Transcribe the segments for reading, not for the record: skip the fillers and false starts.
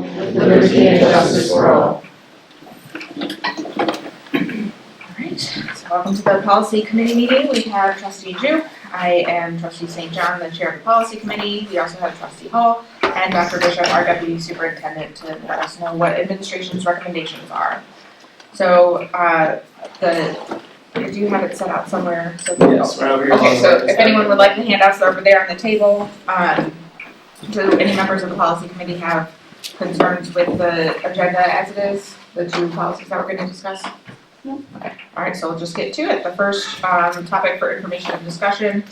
people, with liberty and justice for all. Alright, so welcome to the Policy Committee meeting. We have Trustee Jeup. I am Trustee St. John, the Chair of the Policy Committee. We also have Trustee Hall and Dr. Bishop, our Deputy Superintendent, to let us know what administration's recommendations are. So, do you have it set out somewhere? So Yes, right over here. Okay, so if anyone would like the handouts, they're over there on the table. Do any members of the Policy Committee have concerns with the agenda as it is, the two policies that we're going to discuss? No. Okay, all right, so we'll just get to it. The first topic for information and discussion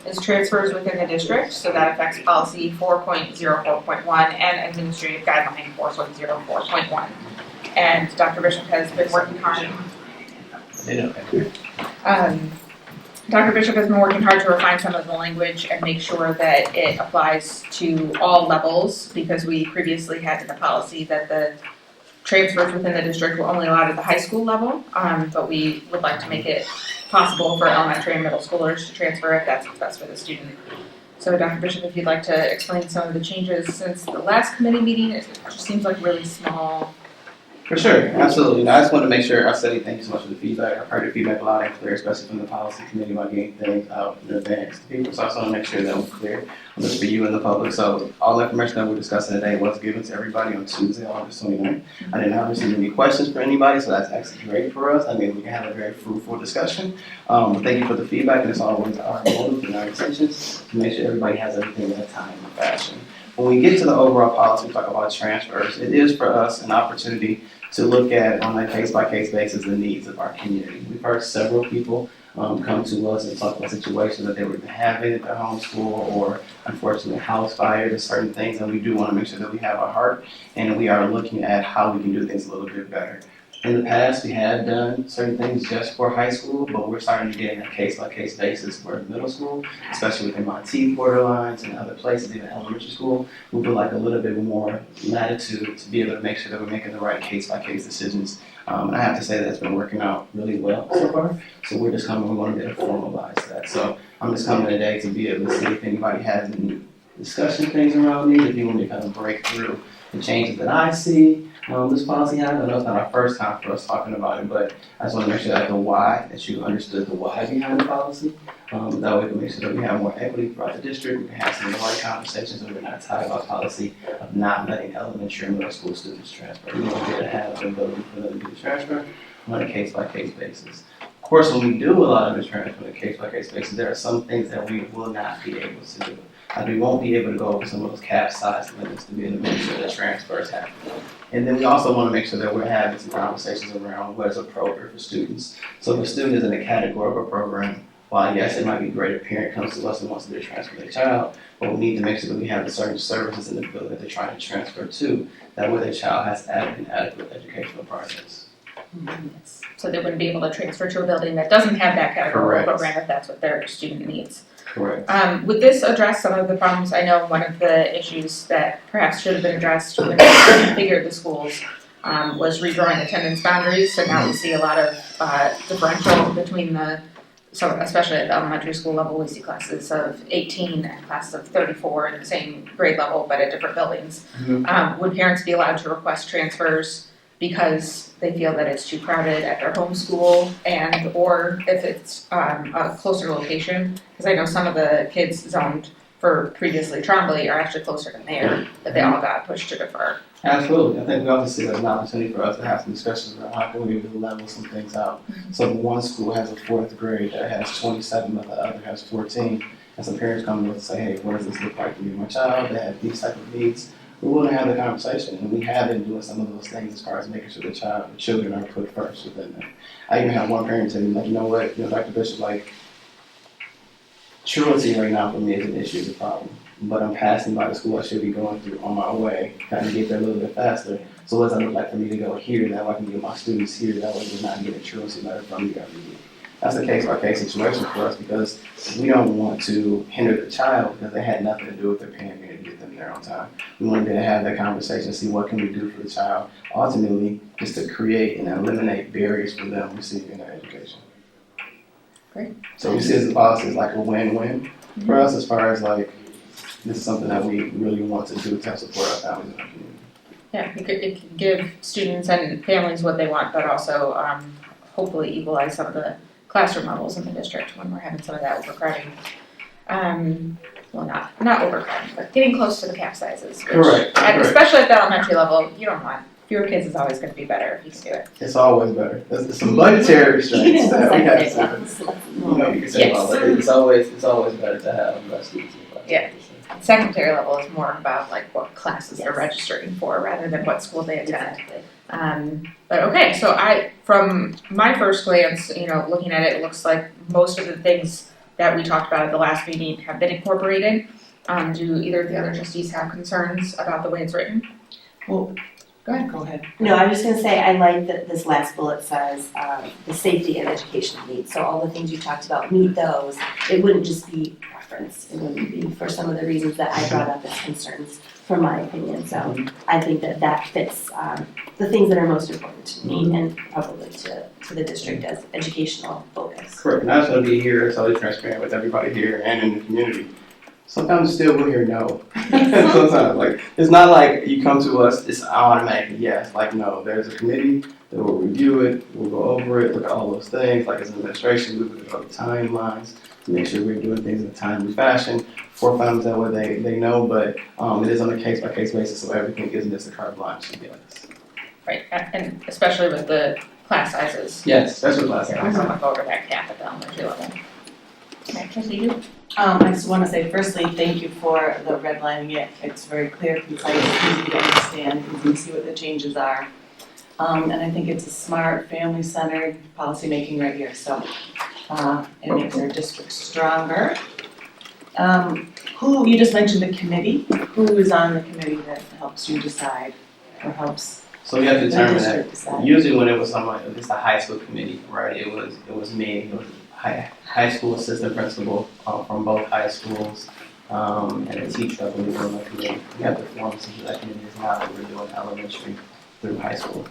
is transfers within the district. So that affects policy 4.04.1 and administrative guideline 4.04.1. And Dr. Bishop has been working hard. Dr. Bishop has been working hard to refine some of the language and make sure that it applies to all levels, because we previously had in the policy that the transfers within the district were only allowed at the high school level, but we would like to make it possible for elementary and middle schoolers to transfer if that's best for the student. So Dr. Bishop, if you'd like to explain some of the changes since the last committee meeting, it just seems like really small. For sure, absolutely. Now, I just wanted to make sure I said thank you so much for the feedback. I've heard the feedback loud and clear, especially from the policy committee about getting things out in advance to people. So I just want to make sure that was clear on this for you and the public. So all the information that we're discussing today was given to everybody on Tuesday, August 29th. I did not receive any questions for anybody, so that's actually great for us. I mean, we can have a very fruitful discussion. But thank you for the feedback, and it's always our motive and our intentions to make sure everybody has everything in a timely fashion. When we get to the overall policy, we talk about transfers. It is for us an opportunity to look at, on a case-by-case basis, the needs of our community. We've heard several people come to us and talk about situations that they were having at their home school, or unfortunately house fires and certain things, and we do want to make sure that we have our heart and we are looking at how we can do things a little bit better. In the past, we had done certain things just for high school, but we're starting to get in a case-by-case basis for middle school, especially with MIT borderlines and other places, even elementary school. We would like a little bit more latitude to be able to make sure that we're making the right case-by-case decisions. And I have to say that it's been working out really well so far. So we're just coming, we want to be able to formalize that. So I'm just coming today to be able to see if anybody has any discussion things around these, if you want me to kind of break through the changes that I see. This policy has, I know it's not our first time for us talking about it, but I just want to make sure that the why, that you understood the why behind the policy. That way we can make sure that we have more equity throughout the district, we can have some of the right conversations, and we're not tied about policy of not letting elementary and middle school students transfer. We want to be able to have the ability for them to do the transfer on a case-by-case basis. Of course, when we do a lot of the transfer on a case-by-case basis, there are some things that we will not be able to do. We won't be able to go over some of those cap size limits to be able to make sure that transfers happen. And then we also want to make sure that we're having some conversations around what is appropriate for students. So if a student is in a categorical program, while yes, it might be great if a parent comes to us and wants to transfer their child, but we need to make sure that we have the certain services in the building that they're trying to transfer to, that way their child has an adequate educational process. Yes. So they wouldn't be able to transfer to a building that doesn't have that category program if that's what their student needs. Correct. Would this address some of the problems? I know one of the issues that perhaps should have been addressed when we configured the schools was redrawing attendance boundaries. So now we see a lot of differential between so especially at the elementary school level, we see classes of 18 and classes of 34 in the same grade level, but at different buildings. Mm-hmm. Would parents be allowed to request transfers because they feel that it's too crowded at their home school, and or if it's a closer location? Because I know some of the kids zoned for previously Trombley are actually closer than there, but they all got pushed to defer. Absolutely. I think we also see that as an opportunity for us to have some discussions about how can we be able to level some things out. Mm-hmm. So one school has a 4th grade that has 27, but the other has 14. And some parents come to us and say, hey, what does this look like for me and my child? They have these type of needs. We want to have the conversation, and we have been doing some of those things as far as making sure the children are put first within that. I even have one parent tell me, like, you know what, Dr. Bishop, like, truancy right now for me is an issue, is a problem. But I'm passing by the school I should be going through on my way, trying to get there a little bit faster. So what does that look like for me to go here? That way I can get my students here. That way we're not getting a truancy letter from you every week. That's a case-by-case situation for us, because we don't want to hinder the child because they had nothing to do with their parent being able to get them there on time. We want to be able to have that conversation, see what can we do for the child, ultimately just to create and eliminate barriers for them receiving their education. Great. So we see this policy as like a win-win for us, as far as like, this is something that we really want to do to support our families in our community. Yeah, it could give students and families what they want, but also hopefully equalize some of the classroom levels in the district when we're having some of that overcrowding. Well, not overcrowding, but getting close to the cap sizes. Which, Correct. Especially at the elementary level, you don't want. Fewer kids is always going to be better if you can do it. It's always better. There's some budgetary restraints that we have to, you can say about, but it's always better to have less students in class. Yeah. Secondary level is more about like what classes they're registering for rather than what school they attend. But okay, so from my first glance, looking at it, it looks like most of the things that we talked about at the last meeting have been incorporated. Do either of the other trustees have concerns about the way it's written? Well, go ahead. No, I was just gonna say, I like that this last bullet says, the safety and educational needs. So all the things you talked about, meet those. It wouldn't just be preference. It wouldn't be for some of the reasons that I brought up as concerns, from my opinion. So I think that fits the things that are most important to me and probably to the district as educational focus. Correct, and I just want to be here, totally transparent with everybody here and in the community. Sometimes still we'll hear no. Sometimes, like, it's not like you come to us, it's automatic yes. Like, no, there's a committee that will review it, we'll go over it, look at all those things. Like, as an administration, we look at all the timelines to make sure we're doing things in a timely fashion. For families that way they know, but it is on a case-by-case basis, so everything isn't just a carte blanche, to be honest. Right, and especially with the class sizes. Yes, especially class We're sizes. not going to go over that cap at the elementary level. Okay, trustee Jeup? I just want to say firstly, thank you for the redlining it. It's very clear, concise, easy to understand, you can see what the changes are. And I think it's a smart, family-centered policy making right here, so it makes our district stronger. You just mentioned the committee. Who is on the committee that helps you decide or helps So we have to the determine district that. decide? Usually when it was someone, it's the high school committee, right? It was me, it was high school assistant principal from both high schools, and a teacher, I believe, on the committee. We have to form since that committee is now that we're doing elementary through high school.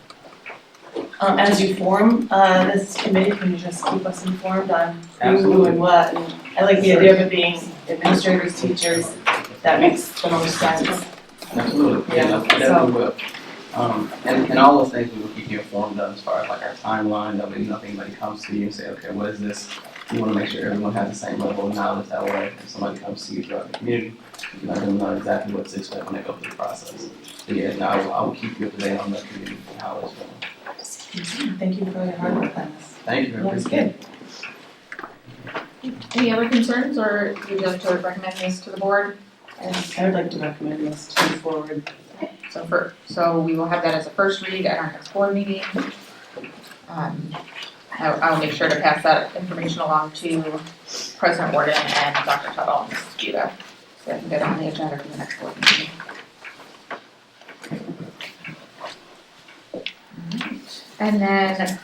As you form this committee, can you just keep us informed on who Absolutely. and what? And I like the idea of it being administrators, teachers. That makes the most sense. Absolutely, yeah, I definitely will. And all those things we will keep you informed of as far as like our timeline, that way nothing anybody comes to you and say, okay, what is this? You want to make sure everyone has the same level of knowledge, that way if somebody comes to you throughout the community, you're not going to know exactly what to expect when they go through the process. So yeah, no, I will keep you up to date on the community and how it's going. Thank you for your hard work on this. Thank you. That's good. Any other concerns, or would you like to recommend this to the board? I would like to recommend this to move forward. So we will have that as a first read at our next board meeting. I'll make sure to pass that information along to President Warden and Dr. Tuttle and Mrs. Jeup, so they can get on the agenda for the next board meeting. And then,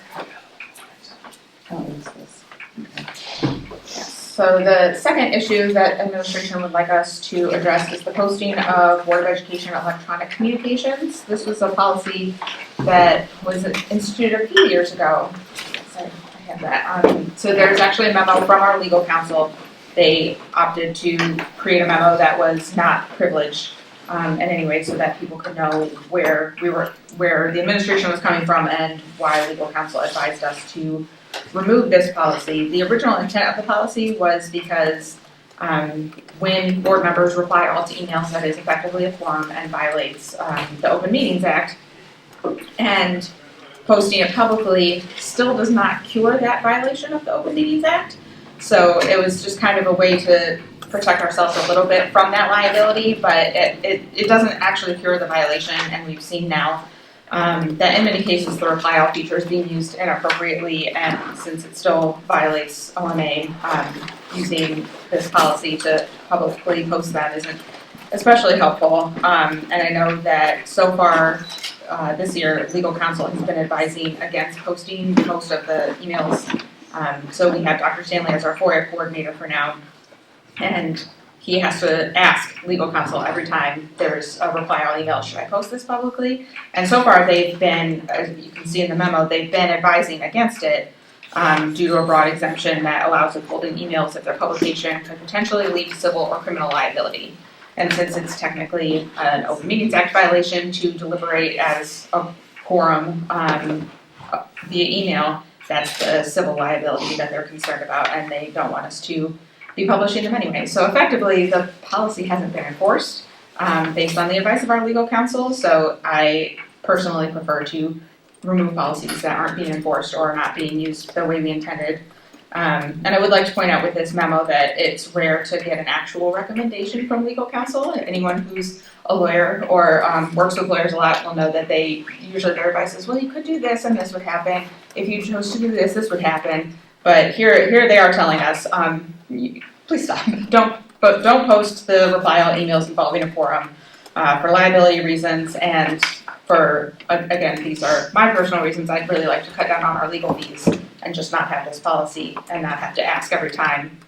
so the second issue that administration would like us to address is the posting of Board of Education electronic communications. This was a policy that was instituted a few years ago. So I have that. So there's actually a memo from our legal counsel. They opted to create a memo that was not privileged in any way, so that people could know where the administration was coming from and why legal counsel advised us to remove this policy. The original intent of the policy was because when board members reply all to emails, that is effectively a form and violates the Open Meetings Act, and posting it publicly still does not cure that violation of the Open Meetings Act. So it was just kind of a way to protect ourselves a little bit from that liability, but it doesn't actually cure the violation, and we've seen now that in many cases the reply all feature is being used inappropriately, and since it still violates OMA, using this policy to publicly post that isn't especially helpful. And I know that so far this year, legal counsel has been advising against posting most of the emails. So we have Dr. Stanley as our FOIA coordinator for now, and he has to ask legal counsel every time there's a reply all email, should I post this publicly? And so far they've been, as you can see in the memo, they've been advising against it due to a broad exemption that allows withholding emails if their publication could potentially lead to civil or criminal liability. And since it's technically an Open Meetings Act violation to deliberate as a quorum via email, that's the civil liability that they're concerned about, and they don't want us to be publishing them anyway. So effectively, the policy hasn't been enforced based on the advice of our legal counsel, so I personally prefer to remove policies that aren't being enforced or are not being used the way we intended. And I would like to point out with this memo that it's rare to get an actual recommendation from legal counsel. Anyone who's a lawyer or works with lawyers a lot will know that usually their advice is, well, you could do this and this would happen. If you chose to do this, this would happen. But here they are telling us, please stop. Don't post the reply all emails involving a quorum for liability reasons and for, again, these are my personal reasons. I'd really like to cut down on our legal fees and just not have this policy and not have to ask every time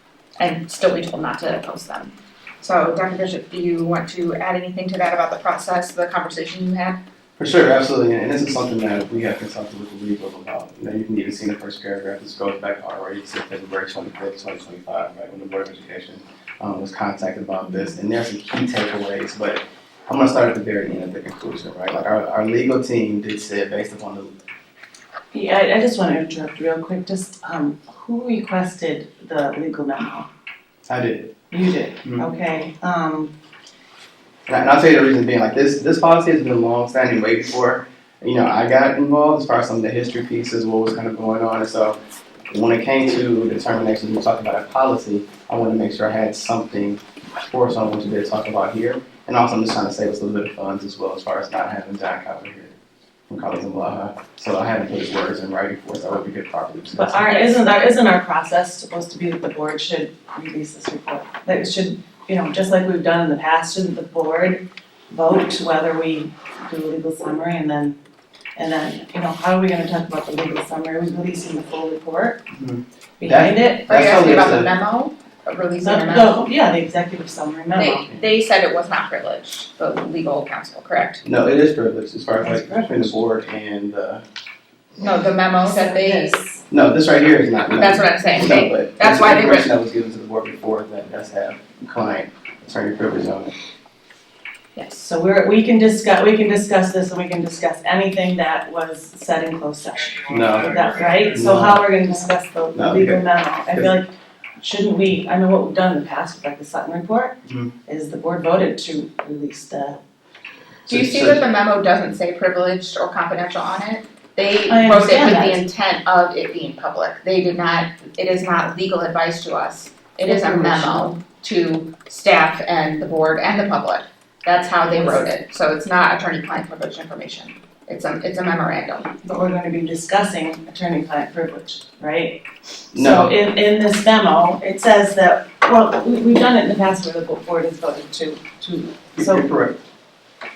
and still be told not to post them. So Dr. Bishop, do you want to add anything to that about the process, the conversation you had? For sure, absolutely, and this is something that we have consulted with the legal about. You can even see in the first paragraph, this goes back already to February 25th, 2025, right, when the Board of Education was contacted about this, and there's some key takeaways, but I'm gonna start at the very end of the conclusion, right? Like our legal team did say, based upon the. Yeah, I just want to interrupt real quick, just, who requested the legal memo? I did. You did, Mhm. okay, And I'll tell you the reason being, like this policy has been long-standing way before, I got involved as far as some of the history pieces, what was kind of going on, and so when it came to determinations, we talked about a policy, I wanted to make sure I had something for someone to be able to talk about here, and also I'm just trying to save us a little bit of funds as well, as far as not having Jack out here from College and Blaha, so I haven't put his words in writing for us, so we could properly discuss. but isn't our process supposed to be that the board should release this report? That it should, just like we've done in the past, shouldn't the board vote whether we do a legal summary and then, how are we gonna talk about the legal summary? Are we releasing the full report Mhm. behind it? Are you That's asking about totally the up memo, releasing the memo? No, yeah, the executive summary memo. They said it was not privileged, the legal counsel, correct? No, it is privileged as far as It's like between the board and No, the memo that they, no, this right here is not. No. that's what I'm saying, No, but that's why they information that was given to the board before that does have client attorney privilege on it. yes. So we can discuss this and we can discuss anything that was said in closed session. No. Is that right? So No. how we're gonna discuss the No, legal okay. memo? I feel like, shouldn't we, I know what we've done in the past with like the Sutton report, Mhm. is the board voted to release the. Do you see that the memo doesn't say privileged or confidential on it? They I wrote it understand with that. the intent of it being public. They did not, it is not legal advice to us. It is a memo to staff and the board and the public. That's how they wrote it. So it's not attorney-client privilege information. It's a memorandum. But we're gonna be discussing attorney-client privilege, right? No. So in this memo, it says that, well, we've done it in the past where the board has voted to, You're correct.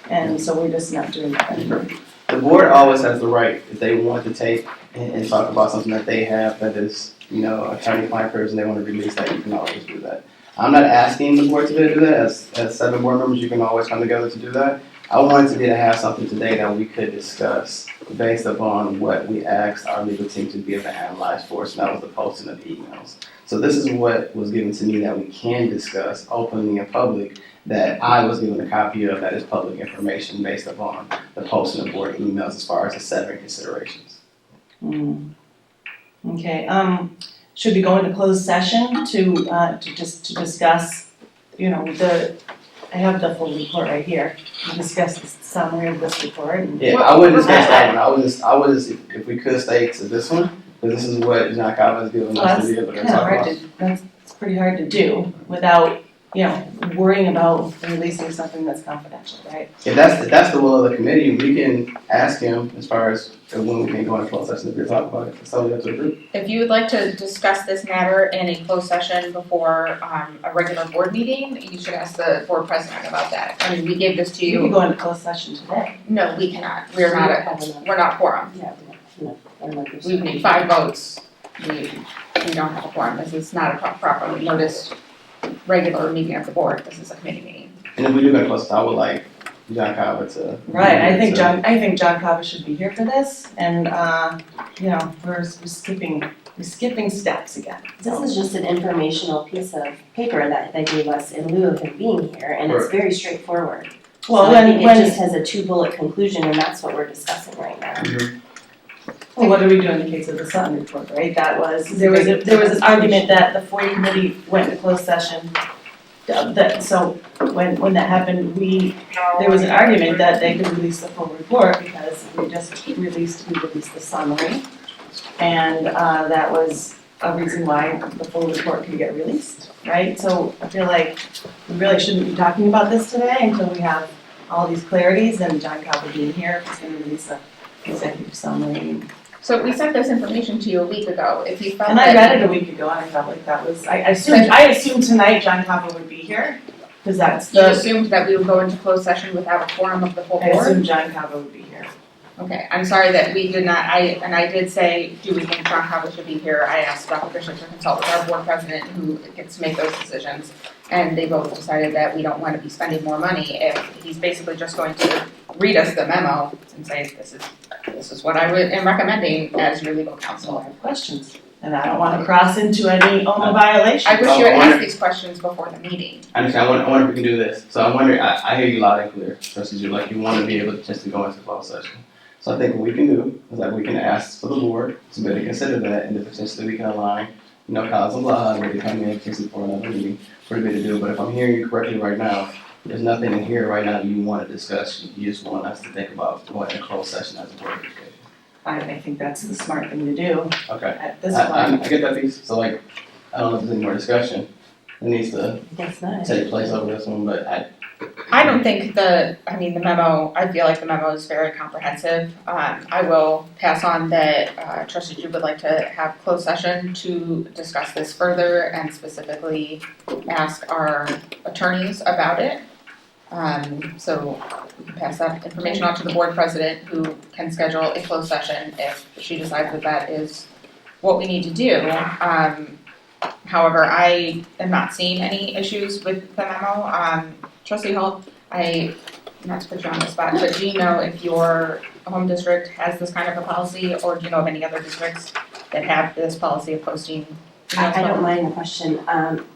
and so we're just not doing that anymore. The board always has the right, if they want to take and talk about something that they have that is, attorney-client privilege and they want to release that, you can always do that. I'm not asking the board to do that. As 7 board members, you can always come together to do that. I wanted to be to have something today that we could discuss based upon what we asked our legal team to be able to analyze for us, and that was the posting of emails. So this is what was given to me that we can discuss openly in public, that I was given a copy of, that is public information based upon the posting of board emails as far as the 7 considerations. Okay, should we go into closed session to discuss, I have the full report right here, to discuss the summary of this report and. Yeah, I wouldn't discuss that one. I would just, if we could stay to this one, because this is what John Calvin has given us to be able to talk about. That's pretty hard to do without, worrying about releasing something that's confidential, right? If that's the will of the committee, we can ask him as far as when we can go into closed session to talk about it. It's totally up to the group. If you would like to discuss this matter in a closed session before a regular board meeting, you should ask the board president about that. I mean, we gave this to You can you. go into closed session today. No, we cannot. We're not quorum. We need 5 votes. We don't have a quorum. This is not a properly noticed regular meeting of the board. This is a committee meeting. And if we do go to closed session, I would like John Calvert to. Right, I think to- John Cava should be here for this, and, you know, we're skipping steps again. This is just an informational piece of paper that they gave us in lieu of him being here, and it's very straightforward. Well, So I think when it just has a 2-bullet conclusion, and that's what we're discussing right now. Well, what do we do in the case of the Sutton report, right? That was, there was an argument that the FOIA committee went to closed session. So when that happened, there was an argument that they could release the full report because we released the summary. And that was a reason why the full report could get released, right? So I feel like we really shouldn't be talking about this today until we have all these clarities, and John Calvert being here is gonna release the executive summary. So we sent this information to you a week ago, if you felt And that. I read it a week ago, and I felt like that was, I assumed tonight John Calvert would be here, because that's You the, assumed that we would go into closed session without a quorum of the full I board? assumed John Calvert would be here. Okay, I'm sorry that we did not, I did say, do we think John Calvert should be here? I asked Dr. Bishop to consult with our board president who gets to make those decisions. And they both decided that we don't want to be spending more money if he's basically just going to read us the memo and say, this is what I am recommending as your legal So I counsel. have questions, and I don't want to cross into any OMA violation. I wish you had asked these questions before the meeting. I understand. I wonder if we can do this. So I'm wondering. I hear you loud and clear, Trustee Jeup. Like you want to be able to just go into closed session. So I think what we can do is that we can ask for the board to maybe consider that, and then potentially we can align, Cause and blah, maybe come in potentially for another meeting for the to do. But if I'm hearing you correctly right now, there's nothing in here right now that you want to discuss. You just want us to think about going in closed session as a board of education. I think that's the smart thing to do Okay. at this I point. get that piece. So like, I don't know if there's any more discussion that needs to That's not. take place over this one, but I don't think the memo, I feel like the memo is very comprehensive. I will pass on that Trustee Jeup would like to have closed session to discuss this further and specifically ask our attorneys about it. So we can pass that information on to the board president who can schedule a closed session if she decides that that is what we need to do. However, I am not seeing any issues with the memo. Trustee Hall, not to put you on the spot, but do you know if your home district has this kind of a policy, or do you know of any other districts that have this policy of posting? I don't mind the question.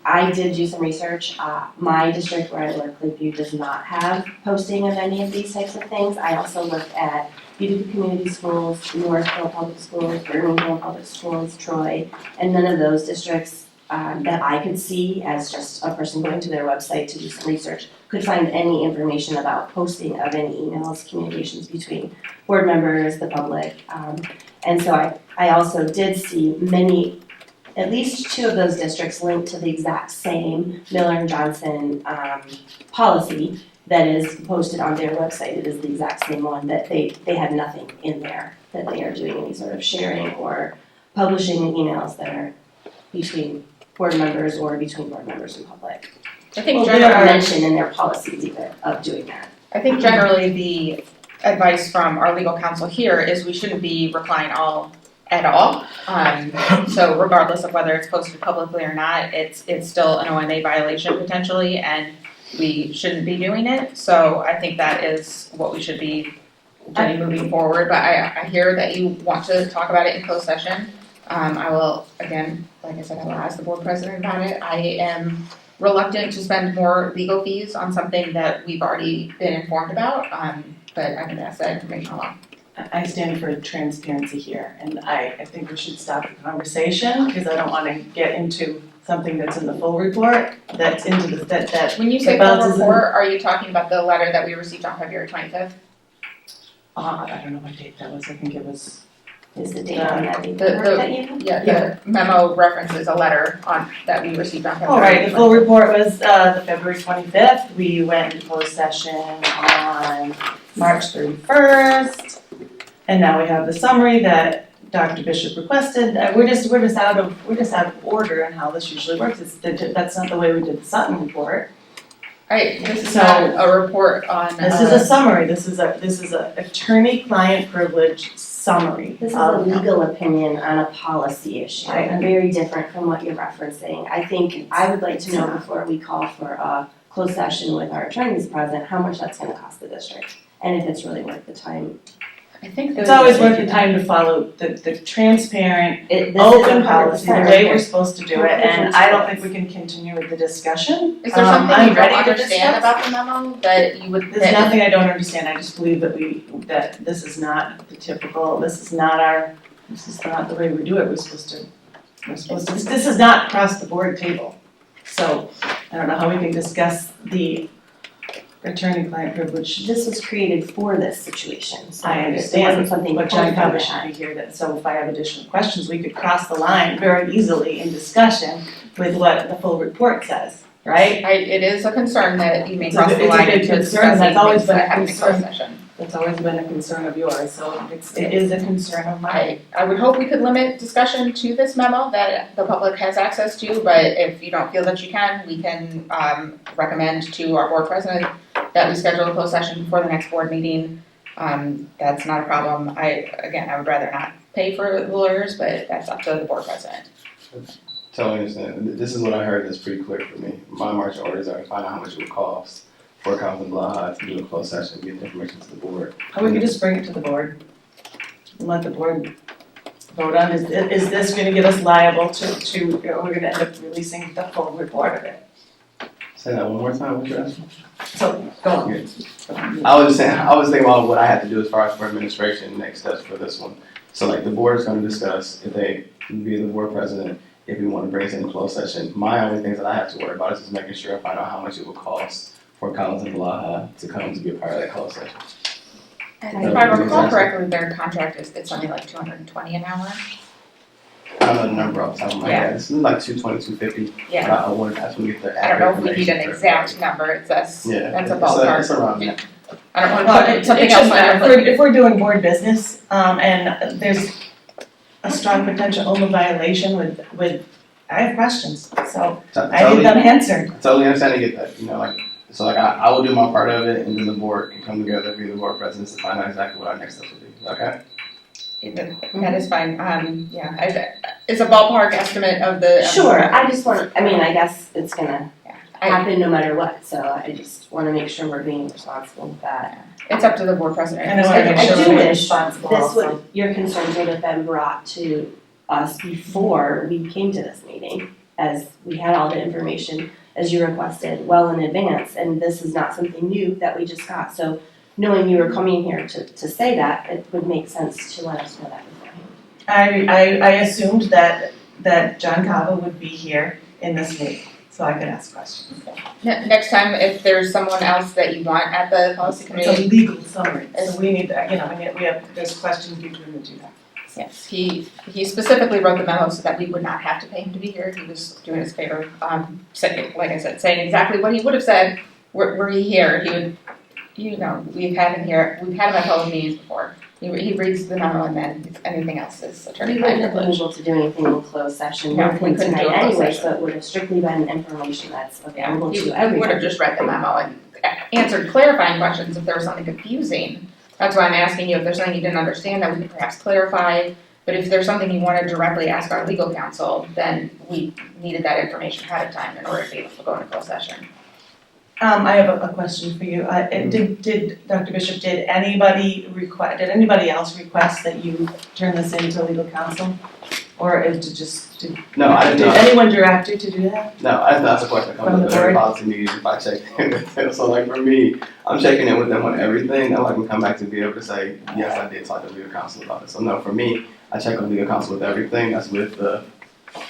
I did do some research. My district where I work, Lakeview, does not have posting of any of these types of things. I also looked at Utica Community Schools, Northville Public Schools, Birmingham Public Schools, Troy, and none of those districts that I could see as just a person going to their website to do some research could find any information about posting of any emails, communications between board members, the public. And so I also did see at least 2 of those districts linked to the exact same Miller and Johnson policy that is posted on their website. It is the exact same one that they have nothing in there that they are doing any sort of sharing or publishing emails that are between board members or between board members and public. I think There are generally, mention in their policies even of doing that. I think generally the advice from our legal counsel here is we shouldn't be replying at all. So regardless of whether it's posted publicly or not, it's still an OMA violation potentially, and we shouldn't be doing it. So I think that is what we should be doing moving forward. But I hear that you want to talk about it in closed session. I will, again, like I said, I will ask the board president about it. I am reluctant to spend more legal fees on something that we've already been informed about, but I can pass that information along. I stand for transparency here, and I think we should stop the conversation, because I don't want to get into something that's in the full report, that's into the, that. When you say About full this- report, are you talking about the letter that we received on February 25th? I don't know what date that was, I think it was. Is the date on that The- report that you have? Yeah, the memo references a letter that we received on February 25th. All right, the full report was the February 25th. We went into closed session on March 31st. And now we have the summary that Dr. Bishop requested. We're just out of order in how this usually works. That's not the way we did the Sutton report. Alright, this is So- not a report on. This is a summary. This is a attorney-client privilege summary. This is a legal opinion on a policy issue, I- very different from what you're referencing. I think I would like to know before we call for a closed session with our attorneys present, how much that's gonna cost the district, and if it's really worth the time. I think It's always worth the time to follow the transparent, This is open 100% policy, the right way here. we're supposed to do it, and I don't think we can continue with the discussion. Is there something you I'm don't ready to understand discuss. about the memo that you would? There's nothing I don't understand, I just believe that this is not the typical, this is not the way we do it, this is not across the board table. So, I don't know how we can discuss the attorney-client privilege. This was created for this situation, so I it understand, wasn't something. But pulled John from probably the should hat. be here, so if I have additional questions, we could cross the line very easily in discussion with what the full report says, right? It is a concern that you may It's a cross big- the it's a line big into concern, discussing that's always things been a that happen in closed concern. session. That's always been a concern of yours, so it is a concern of mine. I would hope we could limit discussion to this memo that the public has access to, but if you don't feel that you can, we can recommend to our board president that we schedule a closed session before the next board meeting. That's not a problem. I would rather not pay for lawyers, but that's up to the board president. Totally understand. This is what I heard that's pretty clear for me. My marching orders are to find out how much it would cost for Council Blaha to do a closed session, get the information to the board. Or we could just bring it to the board and let the board vote on, is this gonna get us liable to, we're gonna end up releasing the full report of it. Say that one more time, what you asking? So, go on. I was just saying, I was thinking about what I had to do as far as for administration, next steps for this one. So like the board is gonna discuss, if they, be the board president, if we wanna bring this in closed session. My only things that I have to worry about is just making sure I find out how much it will cost for Collins and Valaha to come to be a part of that closed session. And if I recall correctly, their contract is, it's something like $220 an hour. I don't know the number off the top of my Yeah. head, it's like 220, 250. Yeah. I wanted, I just wanna get the I don't know accurate if we need an information. exact number, it's that's Yeah, a it's ballpark. it's around there. I don't wanna Well, put it something shouldn't else matter, on it. if we're doing board business, and there's a strong potential OMA violation with, I have questions, so I need them answered. I totally understand and get that, you know, like, so like I will do my part of it and then the board can come together, be the board presidents to find out exactly what our next steps will be, okay? That is fine, it's a ballpark estimate of the. Sure, I just want, I mean, I guess it's gonna I- happen no matter what, so I just wanna make sure we're being responsible with that. It's up to the board president. And I wanna make I sure do we're wish responsible This also. would, your concerns would have been brought to us before we came to this meeting, as we had all the information as you requested well in advance, and this is not something new that we just got, so knowing you were coming here to say that, it would make sense to let us know that beforehand. I assumed that John Cava would be here in this meeting, so I could ask questions. Next time, if there's someone else that you want at the policy It's committee, a legal summary, so we need, there's questions between the two. yes, he specifically wrote the memo so that we would not have to pay him to be here, he was doing us a favor, saying, like I said, saying exactly what he would have said, were he here, he would, you know, we've had him here, we've had him at public meetings before. He reads the memo and then anything else is We attorney-client wouldn't have been privilege. able to do anything in closed session No, with we him couldn't do tonight a closed anyway, session. so it would have strictly been information that's Yeah, available he to would everyone. have just read the memo and answered clarifying questions if there was something confusing. That's why I'm asking you if there's something you didn't understand that we could perhaps clarify. But if there's something you want to directly ask our legal counsel, then we needed that information ahead of time in order to be able to go into closed session. I have a question for you. Did Dr. Bishop, did anybody else request that you turn this into legal counsel? Or is it just, did No, I didn't know. anyone direct you to do that? No, that's a question that From comes the with every board? policy meeting if I check in with them. So like for me, I'm checking in with them on everything. I'm like, we come back to be able to say, yes, I did talk to legal counsel about it. So no, for me, I check with legal counsel with everything. That's with the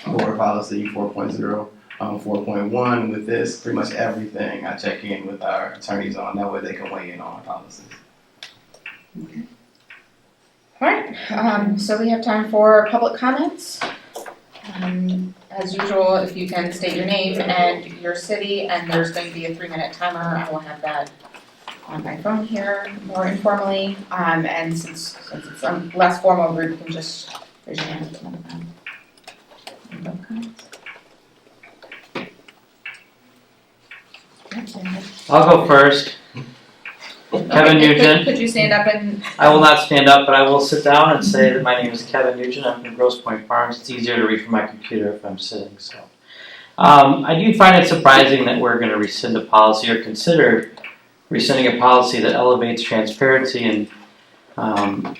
board policy 4.0, 4.1, with this, pretty much everything I check in with our attorneys on. That way they can weigh in on our policies. Alright, so we have time for public comments. As usual, if you can state your name and your city, and there's going to be a 3-minute timer, I will have that on my phone here more informally. And since it's a less formal group, you can just raise your hand. I'll go first. Kevin Nugent. Could you stand up and? I will not stand up, but I will sit down and say that my name is Kevin Nugent. I'm from Grosse Pointe Farms. It's easier to read from my computer if I'm sitting, so. I do find it surprising that we're going to rescind a policy or consider rescinding a policy that elevates transparency and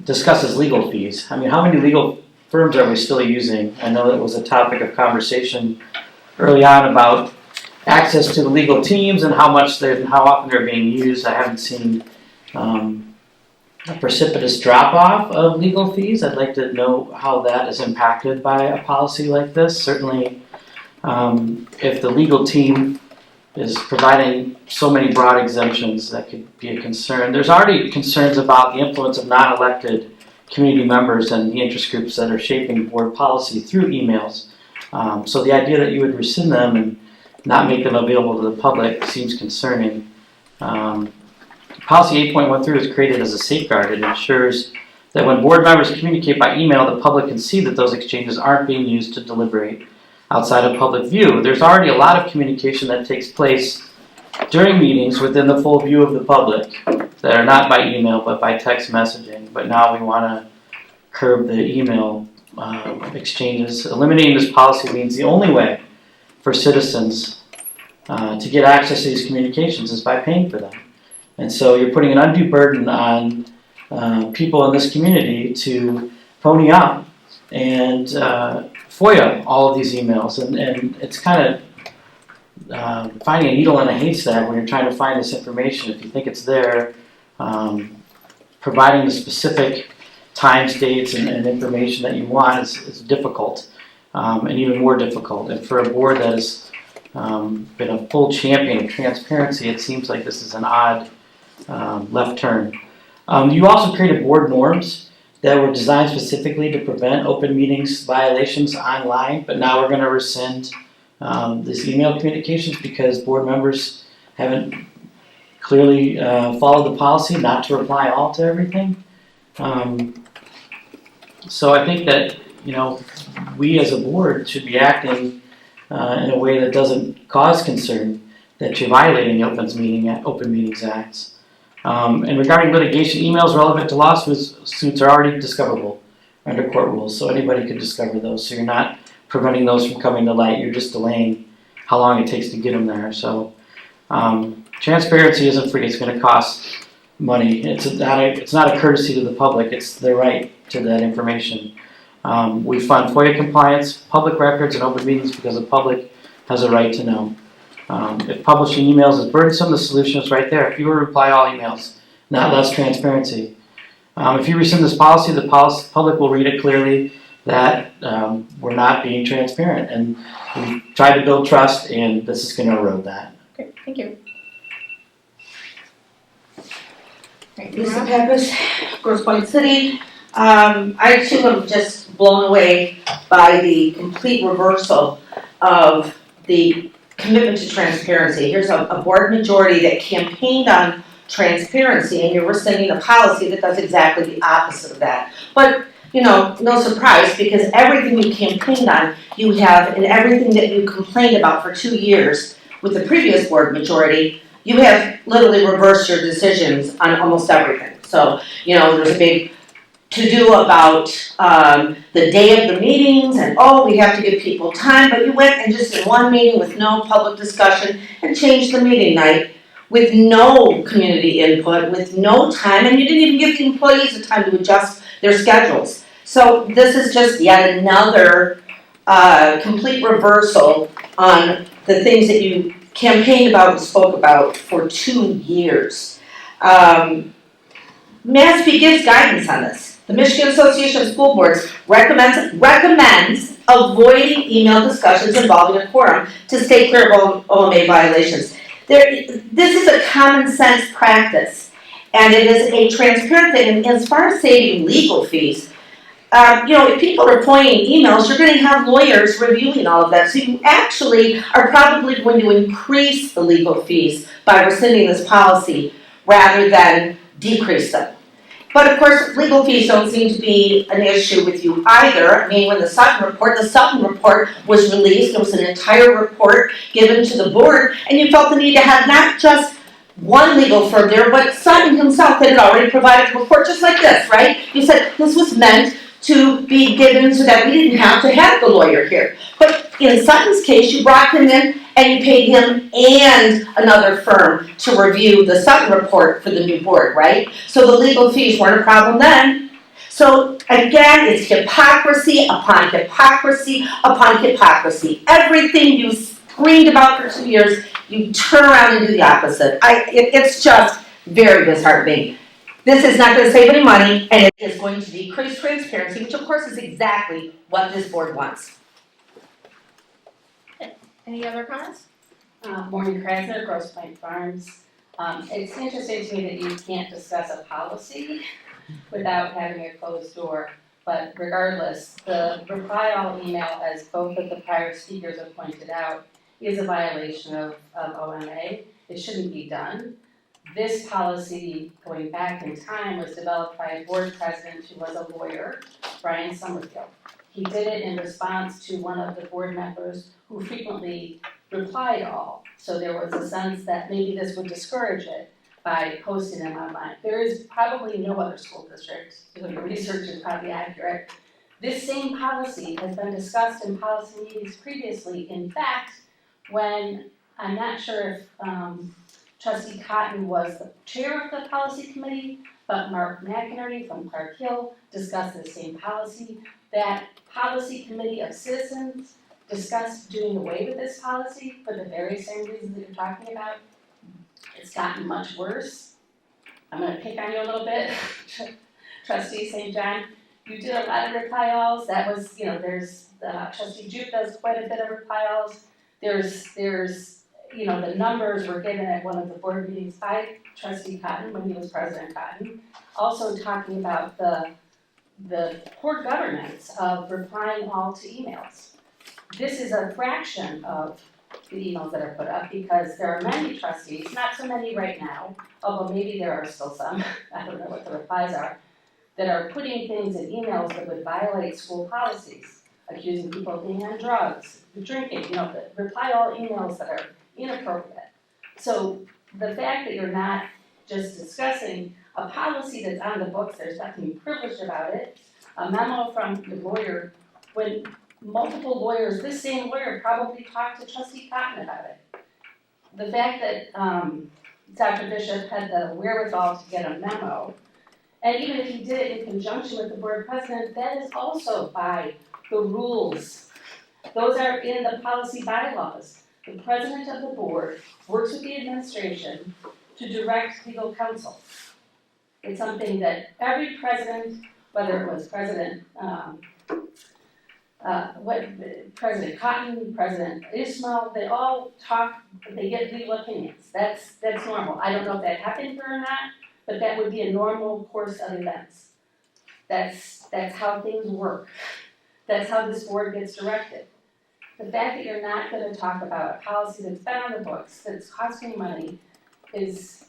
discusses legal fees. I mean, how many legal firms are we still using? I know that was a topic of conversation early on about access to the legal teams and how often they're being used. I haven't seen a precipitous drop-off of legal fees. I'd like to know how that is impacted by a policy like this. Certainly, if the legal team is providing so many broad exemptions, that could be a concern. There's already concerns about the influence of non-elected community members and the interest groups that are shaping board policy through emails. So the idea that you would rescind them and not make them available to the public seems concerning. Policy 8.13 was created as a safeguard. It ensures that when board members communicate by email, the public can see that those exchanges aren't being used to deliberate outside of public view. There's already a lot of communication that takes place during meetings within the full view of the public that are not by email but by text messaging. But now we want to curb the email exchanges. Eliminating this policy means the only way for citizens to get access to these communications is by paying for them. And so you're putting an undue burden on people in this community to pony up and FOIA all of these emails. And it's kind of finding a needle in a haystack when you're trying to find this information. If you think it's there, providing the specific times, dates, and information that you want is difficult, and even more difficult. And for a board that has been a full champion of transparency, it seems like this is an odd left turn. You also created board norms that were designed specifically to prevent open meetings violations online, but now we're going to rescind these email communications because board members haven't clearly followed the policy not to reply all to everything. So I think that, we as a board should be acting in a way that doesn't cause concern that you're violating the Open Meetings Act. And regarding litigation, emails relevant to lawsuits are already discoverable under court rules, so anybody could discover those. So you're not preventing those from coming to light, you're just delaying how long it takes to get them there. So transparency isn't free, it's going to cost money. It's not a courtesy to the public, it's their right to that information. We fund FOIA compliance, public records, and open meetings because the public has a right to know. If publishing emails is burdensome, the solution is right there. Fewer reply all emails, not less transparency. If you rescind this policy, the public will read it clearly that we're not being transparent. And we tried to build trust, and this is going to erode that. Okay, thank you. Right, Lisa Pappas, Grosse Pointe City. I too am just blown away by the complete reversal of the commitment to transparency. Here's a board majority that campaigned on transparency, and you're rescinding a policy that does exactly the opposite of that. But, no surprise, because everything you campaigned on, you have, and everything that you complained about for 2 years with the previous board majority, you have literally reversed your decisions on almost everything. So, there's a big to-do about the day of the meetings and, we have to give people time, but you went and just in one meeting with no public discussion and changed the meeting night with no community input, with no time, and you didn't even give the employees the time to adjust their schedules. So this is just yet another complete reversal on the things that you campaigned about and spoke about for 2 years. MASB gives guidance on this. The Michigan Association of School Boards recommends avoiding email discussions involving a quorum to stay clear of OMA violations. This is a common sense practice, and it is a transparent thing. And as far as saving legal fees, if people are pointing emails, you're going to have lawyers reviewing all of that. So you actually are probably going to increase the legal fees by rescinding this policy rather than decrease them. But of course, legal fees don't seem to be an issue with you either. I mean, when the Sutton report was released, it was an entire report given to the board, and you felt the need to have not just one legal firm there, but Sutton himself that had already provided a report just like this, right? You said this was meant to be given so that we didn't have to have the lawyer here. But in Sutton's case, you brought him in and you paid him and another firm to review the Sutton report for the new board, right? So the legal fees weren't a problem then. So again, it's hypocrisy upon hypocrisy upon hypocrisy. Everything you screamed about for 2 years, you turn around and do the opposite. It's just very disheartening. This is not gonna save any money, and it is going to decrease transparency, which of course is exactly what this board wants. Any other comments? Maureen Krasner, Grosse Pointe Farms. It's interesting to me that you can't discuss a policy without having a closed door. But regardless, the reply all email, as both of the prior speakers have pointed out, is a violation of OMA. It shouldn't be done. This policy, going back in time, was developed by a board president who was a lawyer, Brian Summerfield. He did it in response to one of the board members who frequently replied all. So there was a sense that maybe this would discourage it by posting them online. There is probably no other school district, so your research is probably accurate. This same policy has been discussed in policy meetings previously. In fact, when, I'm not sure if Trustee Cotton was the chair of the policy committee, but Mark McInerney from Clark Hill discussed the same policy. That policy committee of citizens discussed doing away with this policy for the very same reasons that you're talking about. It's gotten much worse. I'm gonna pick on you a little bit, Trustee St. John. You did a lot of reply alls. That was, there's, Trustee Jeup does quite a bit of reply alls. There's, the numbers were given at one of the board meetings by Trustee Cotton when he was President Cotton. Also talking about the poor governance of replying all to emails. This is a fraction of the emails that are put up because there are many trustees, not so many right now, although maybe there are still some, I don't know what the replies are, that are putting things in emails that would violate school policies, accusing people of being on drugs, drinking, the reply all emails that are inappropriate. So the fact that you're not just discussing a policy that's on the books, there's nothing privileged about it, a memo from the lawyer, when multiple lawyers, this same lawyer probably talked to Trustee Cotton about it. The fact that Dr. Bishop had the wherewithal to get a memo, and even if he did it in conjunction with the board president, that is also by the rules. Those are in the policy bylaws. The president of the board works with the administration to direct legal counsel. It's something that every president, whether it was President Cotton, President Ismail, they all talk, they get legal opinions. That's normal. I don't know if that happened here or not, but that would be a normal course of events. That's how things work. That's how this board gets directed. The fact that you're not going to talk about a policy that's been on the books, that's costing money, is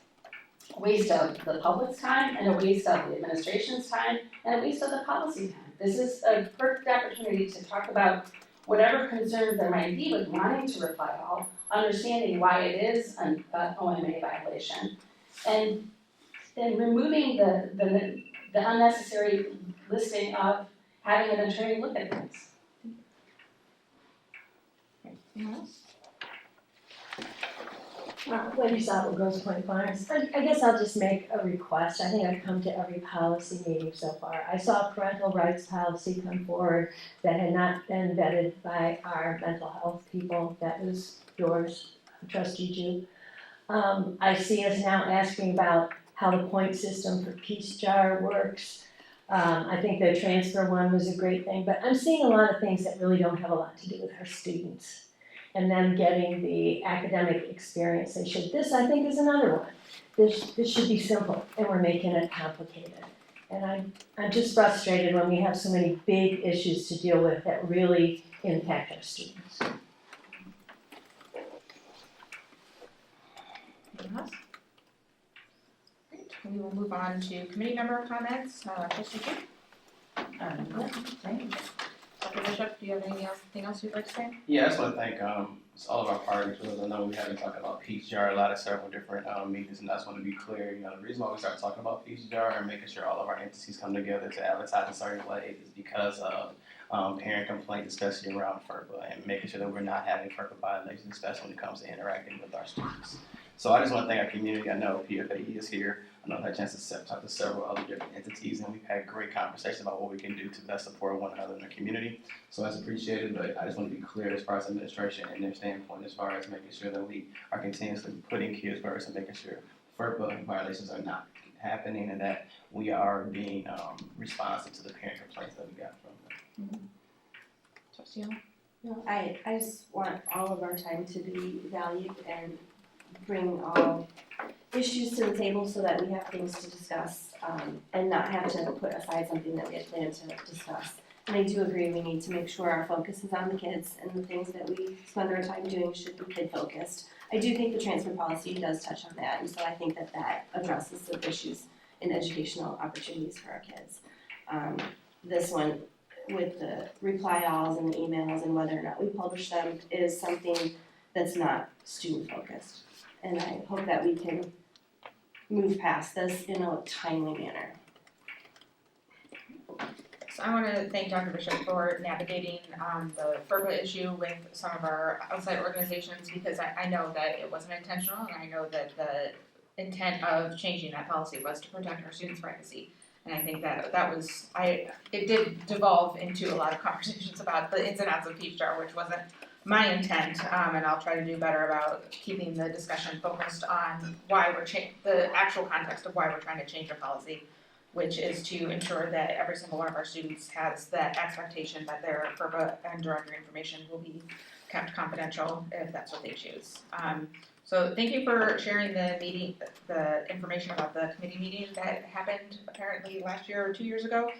a waste of the public's time and a waste of the administration's time and a waste of the policy time. This is a perfect opportunity to talk about whatever concerns there might be with wanting to reply all, understanding why it is an OMA violation, and removing the unnecessary listing of having an attorney look at things. Anyone else? Wendy Sottle, Grosse Pointe Farms. I guess I'll just make a request. I think I've come to every policy meeting so far. I saw a parental rights policy come forward that had not been vetted by our mental health people. That was yours, Trustee Jeup. I see us now asking about how the point system for Peace Jar works. I think the transfer one was a great thing, but I'm seeing a lot of things that really don't have a lot to do with our students and them getting the academic experience they should. This, I think, is another one. This should be simple, and we're making it complicated. And I'm just frustrated when we have so many big issues to deal with that really impact our students. Anyone else? Great. We will move on to committee member comments. Trustee Jeup? Dr. Bishop, do you have anything else you'd like to say? Yeah, I just want to thank all of our partners, because I know we have been talking about Peach Jar a lot of several different meetings, and I just want to be clear, the reason why we started talking about Peach Jar and making sure all of our entities come together to advertise in certain ways is because of parent complaints, especially around FERPA, and making sure that we're not having FERPA violations, especially when it comes to interacting with our students. So I just want to thank our community. I know PFAE is here. I know I've had a chance to talk to several other different entities, and we've had great conversations about what we can do to best support one another in the community. So that's appreciated, but I just want to be clear as far as administration and their standpoint, as far as making sure that we are continuously putting kids first and making sure FERPA violations are not happening and that we are being responsive to the parent complaints that we got from them. Trustee Young? No, I just want all of our time to be valued and bring all issues to the table so that we have things to discuss and not have to put aside something that we had planned to discuss. And I do agree we need to make sure our focus is on the kids and the things that we spend our time doing should be kid focused. I do think the transfer policy does touch on that, and so I think that that addresses the issues in educational opportunities for our kids. This one with the reply alls and the emails and whether or not we publish them is something that's not student focused. And I hope that we can move past this in a timely manner. So I want to thank Dr. Bishop for navigating the FERPA issue with some of our outside organizations, because I know that it wasn't intentional, and I know that the intent of changing that policy was to protect our students' privacy. And I think that was, it did devolve into a lot of conversations about the ins and outs of Peach Jar, which wasn't my intent, and I'll try to do better about keeping the discussion focused on why we're the actual context of why we're trying to change a policy, which is to ensure that every single one of our students has that expectation that their FERPA and directory information will be kept confidential if that's what they choose. So thank you for sharing the information about the committee meeting that happened apparently last year or 2 years ago.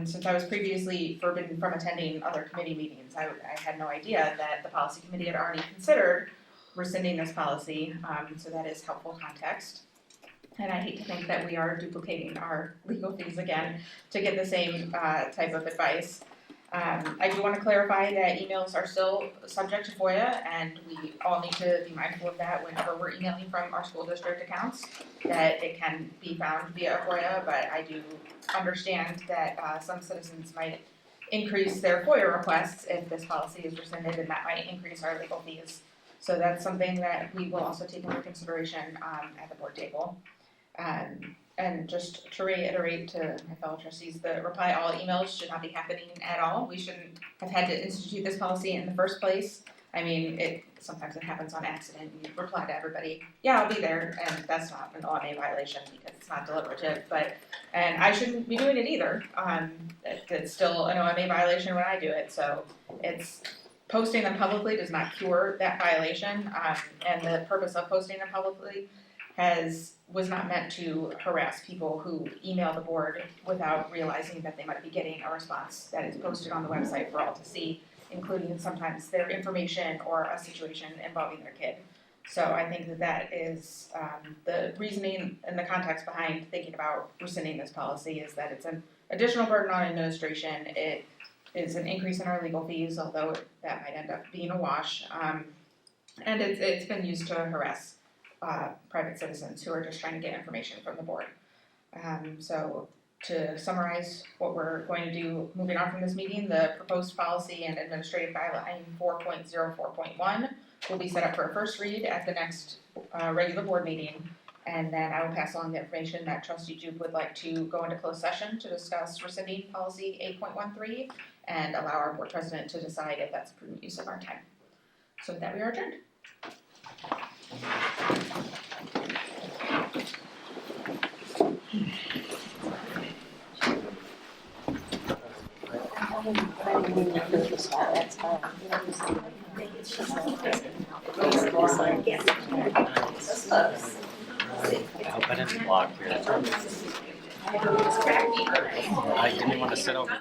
Since I was previously forbidden from attending other committee meetings, I had no idea that the policy committee had already considered rescinding this policy, so that is helpful context. And I hate to think that we are duplicating our legal fees again to get the same type of advice. I do want to clarify that emails are still subject to FOIA, and we all need to be mindful of that whenever we're emailing from our school district accounts, that it can be found via FOIA, but I do understand that some citizens might increase their FOIA requests if this policy is rescinded, and that might increase our legal fees. So that's something that we will also take into consideration at the board table. And just to reiterate to my fellow trustees, the reply all emails should not be happening at all. We shouldn't have had to institute this policy in the first place. I mean, sometimes it happens on accident. You reply to everybody, yeah, I'll be there, and that's not an OMA violation because it's not deliberative. And I shouldn't be doing it either. It's still an OMA violation when I do it. So it's posting them publicly does not cure that violation. And the purpose of posting them publicly was not meant to harass people who email the board without realizing that they might be getting a response that is posted on the website for all to see, including sometimes their information or a situation involving their kid. So I think that is the reasoning and the context behind thinking about rescinding this policy is that it's an additional burden on administration. It is an increase in our legal fees, although that might end up being a wash. And it's been used to harass private citizens who are just trying to get information from the board. So to summarize what we're going to do moving on from this meeting, the proposed policy and administrative guideline 4.04.1 will be set up for a first read at the next regular board meeting. And then I will pass along the information that Trustee Jeup would like to go into closed session to discuss rescinding policy 8.13 and allow our board president to decide if that's a prudent use of our time. So with that, we are adjourned. I hope I didn't block here. I didn't want to sit over